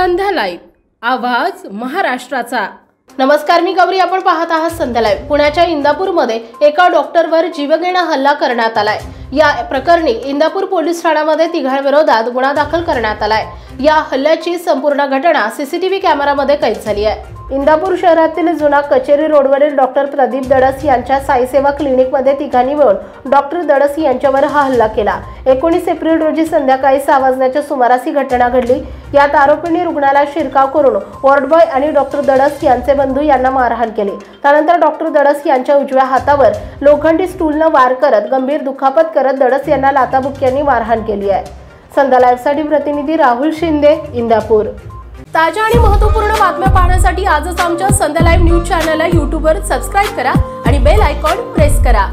संध्या live, आवाज महाराष्ट्राचा। नमस्कार, मी गौरी, आपण पाहत आहात संध्या लाईव्ह। पुण्याच्या इंदापूरमध्ये एका डॉक्टरवर जीवघेणा हल्ला करण्यात आलाय। या प्रकरणी इंदापूर पोलीस ठाण्यामध्ये तिघांविरोधात गुन्हा दाखल करण्यात आलाय। या हल्ल्याची संपूर्ण घटना सीसीटीव्ही कॅमेरामध्ये कैद झाली आहे। इंदापूर शहरातील जुना कचेरी रोडवरील डॉक्टर प्रदीप दडस यांच्या साईसेवा क्लिनिकमध्ये तिघांनी मिळून डॉक्टर दडस यांच्यावर हा हल्ला केला। 19 एप्रिल रोजी संध्याकाळी 6 वाजण्याच्या सुमारास ही घटना घडली। यात आरोपींनी रुग्णालयात शिरकाव करून वॉर्डबॉय आणि डॉक्टर दडस यांचे बंधू यांना मारहाण केली। त्यानंतर डॉक्टर दडस यांच्या उजव्या हातावर लोखंडी स्टूलने वार करत गंभीर दुखापत करत दडस यांना लाथाबुक्क्यांनी मारहाण केली आहे। संध्या लाईव्हसाठी प्रतिनिधी राहुल शिंदे, इंदापूर। ताज्या आणि महत्त्वपूर्ण बातम्या पाहण्यासाठी आजच आमच्या संध्या लाईव्ह न्यूज चॅनलला YouTube वर सबस्क्राइब करा आणि बेल आयकॉन प्रेस करा।